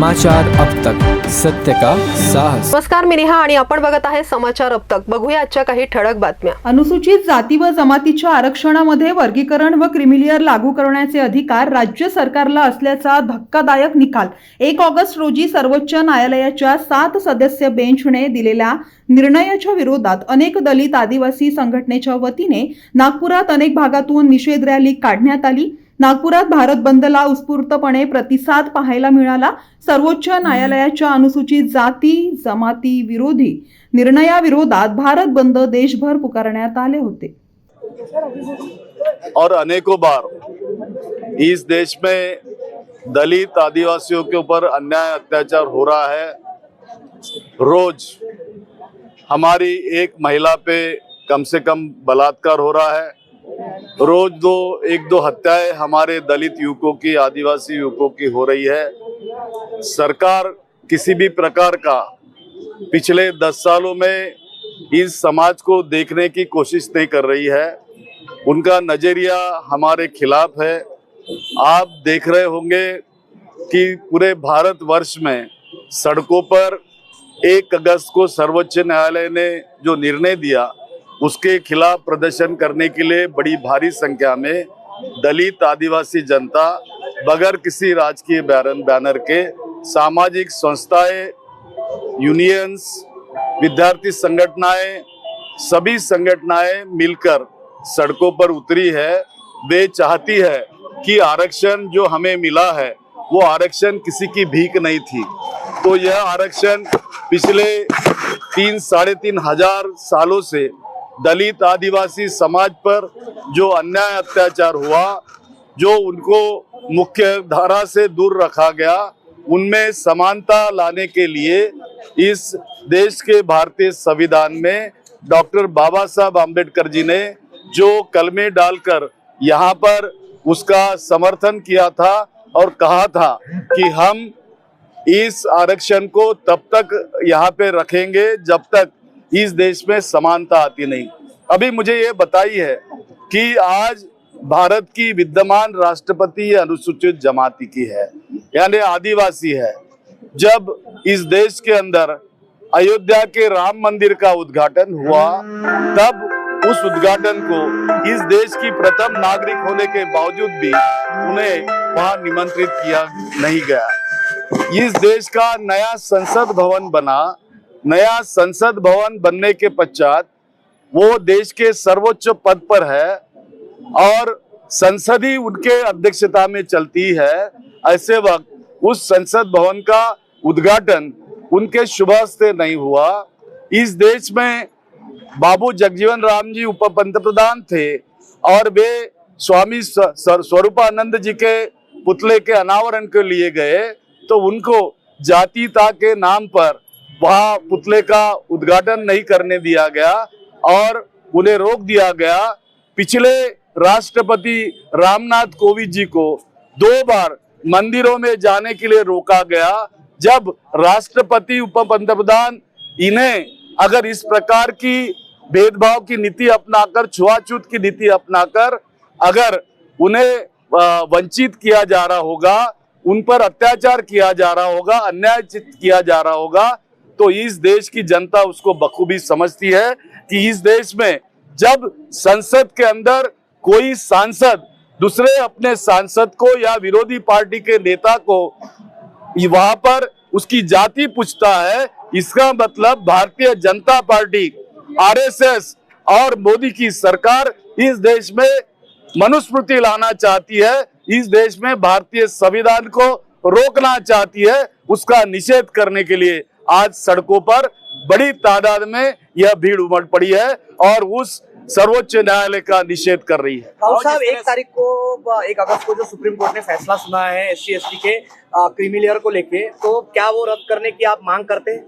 समाचार अब तक, सत्य का साहस। नमस्कार, मी नेहा आणि आपण बघत आहे समाचार अब तक। बघूया आजच्या काही ठळक बातम्या। अनुसूचित जाती व जमातीच्या आरक्षणामध्ये वर्गीकरण व क्रीमिलेअर लागू करण्याचे अधिकार राज्य सरकारला असल्याचा धक्कादायक निकाल 1 ऑगस्ट रोजी सर्वोच्च न्यायालयाच्या 7 सदस्य बेंचने दिलेल्या निर्णयाच्या विरोधात अनेक दलित आदिवासी संघटनेच्या वतीने नागपुरात अनेक भागातून निषेध रॅली काढण्यात आली। नागपुरात भारत बंदला उत्स्फूर्तपणे प्रतिसाद पाहायला मिळाला। सर्वोच्च न्यायालयाच्या अनुसूचित जाती जमाती विरोधी निर्णयाविरोधात भारत बंद देशभर पुकारण्यात आले होते। और अनेकों बार इस देश में दलित आदिवासियों के ऊपर अन्याय अत्याचार हो रहा है। रोज हमारी एक महिला पे कम से कम बलात्कार हो रहा है। रोज एक दो हत्याएं हमारे दलित युवकों की, आदिवासी युवकों की हो रही है। सरकार किसी भी प्रकार का पिछले 10 सालों में इस समाज को देखने की कोशिश नहीं कर रही है। उनका नजरिया हमारे खिलाफ है। आप देख रहे होंगे कि पूरे भारतवर्ष में सड़कों पर 1 अगस्त को सर्वोच्च न्यायालय ने जो निर्णय दिया उसके खिलाफ प्रदर्शन करने के लिए बड़ी भारी संख्या में दलित आदिवासी जनता बगैर किसी राजकीय बैनर के सामाजिक संस्थाएं, यूनियंस, विद्यार्थी संगठनाएं, सभी संगठनाएं मिलकर सड़कों पर उतरी है। वे चाहती है कि आरक्षण जो हमें मिला है वो आरक्षण किसी की भीख नहीं थी। तो यह आरक्षण पिछले 3-3.5 हजार सालों से दलित आदिवासी समाज पर जो अन्याय अत्याचार हुआ, जो उनको मुख्य धारा से दूर रखा गया, उनमें समानता लाने के लिए इस देश के भारतीय संविधान में डॉक्टर बाबा साहब आम्बेडकर जी ने जो कलमे डालकर यहाँ पर उसका समर्थन किया था और कहा था कि हम इस आरक्षण को तब तक यहाँ पे रखेंगे जब तक इस देश में समानता आती नहीं। अभी मुझे ये बताई है कि आज भारत की विद्यमान राष्ट्रपति अनुसूचित जमाती की है, यानी आदिवासी है। जब इस देश के अंदर अयोध्या के राम मंदिर का उद्घाटन हुआ, तब उस उद्घाटन को इस देश की प्रथम नागरिक होने के बावजूद भी उन्हें वहां निमंत्रित किया नहीं गया। इस देश का नया संसद भवन बना। नया संसद भवन बनने के पश्चात वो देश के सर्वोच्च पद पर है और संसद ही उनके अध्यक्षता में चलती है। ऐसे वक्त उस संसद भवन का उद्घाटन उनके शुभ हस्ते नहीं हुआ। इस देश में बाबू जगजीवन राम जी उप पंतप्रधान थे और वे स्वामी स्वरूपानंद जी के पुतले के अनावरण के लिए गए, तो उनको जातीयता के नाम पर वहां पुतले का उद्घाटन नहीं करने दिया गया और उन्हें रोक दिया गया। पिछले राष्ट्रपति रामनाथ कोविंद जी को 2 बार मंदिरों में जाने के लिए रोका गया। जब राष्ट्रपति उप पंतप्रधान इन्हें अगर इस प्रकार की भेदभाव की नीति अपनाकर, छुआछूत की नीति अपनाकर अगर उन्हें वंचित किया जा रहा होगा, उन पर अत्याचार किया जा रहा होगा, अन्याय किया जा रहा होगा, तो इस देश की जनता उसको बखूबी समझती है कि इस देश में जब संसद के अंदर कोई सांसद दूसरे अपने सांसद को या विरोधी पार्टी के नेता को वहां पर उसकी जाति पूछता है, इसका मतलब भारतीय जनता पार्टी, आरएसएस और मोदी की सरकार इस देश में मनुस्मृति लाना चाहती है, इस देश में भारतीय संविधान को रोकना चाहती है। उसका निषेध करने के लिए आज सड़कों पर बड़ी तादाद में यह भीड़ उमड़ पड़ी है और उस सर्वोच्च न्यायालय का निषेध कर रही है। साहब, 1 अगस्त को जो सुप्रीम कोर्ट ने फैसला सुना है SC/ST के क्रीमिलेयर को लेके, तो क्या वो रद्द करने की आप मांग करते हैं?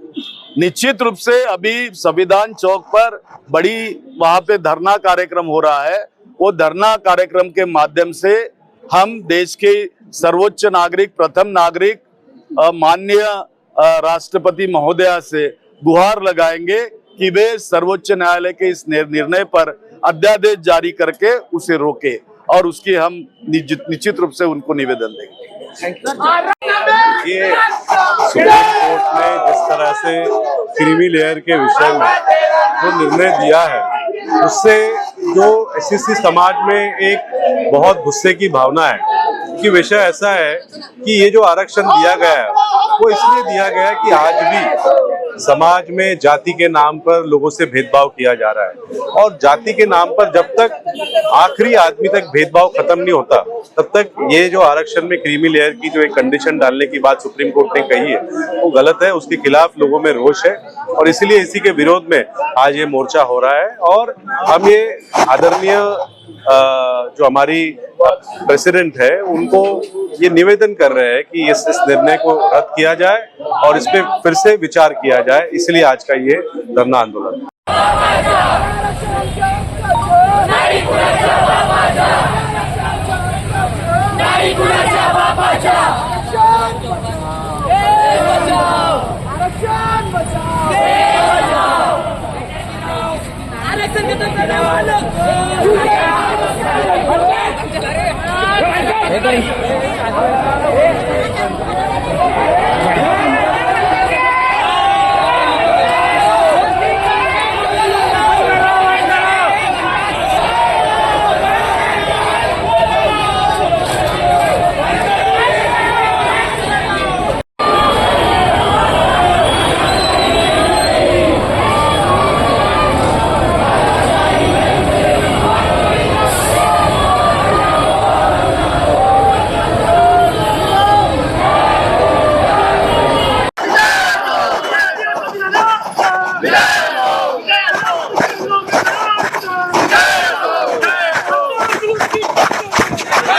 निश्चित रूप से अभी संविधान चौक पर बड़ी वहां पे धरना कार्यक्रम हो रहा है। वो धरना कार्यक्रम के माध्यम से हम देश के सर्वोच्च नागरिक, प्रथम नागरिक माननीय राष्ट्रपति महोदया से गुहार लगाएंगे कि वे सर्वोच्च न्यायालय के इस निर्णय पर अध्यादेश जारी करके उसे रोके और उसकी हम निश्चित रूप से उनको निवेदन देंगे। ये सुप्रीम कोर्ट ने जिस तरह से क्रीमी लेयर के विषय में जो निर्णय दिया है उससे जो एससी समाज में एक बहुत गुस्से की भावना है, कि विषय ऐसा है कि ये जो आरक्षण दिया गया है वो इसलिए दिया गया है कि आज भी समाज में जाति के नाम पर लोगों से भेदभाव किया जा रहा है, और जाति के नाम पर जब तक आखिरी आदमी तक भेदभाव खत्म नहीं होता तब तक ये जो आरक्षण में क्रीमी लेयर की जो एक कंडीशन डालने की बात सुप्रीम कोर्ट ने कही है वो गलत है। उसके खिलाफ लोगों में रोष है और इसीलिए इसी के विरोध में आज ये मोर्चा हो रहा है। और हम ये आदरणीय जो हमारी प्रेसिडेंट है उनको ये निवेदन कर रहे हैं कि इस निर्णय को रद्द किया जाए और इस पे फिर से विचार किया जाए, इसलिए आज का ये धरना आंदोलन। आरक्षण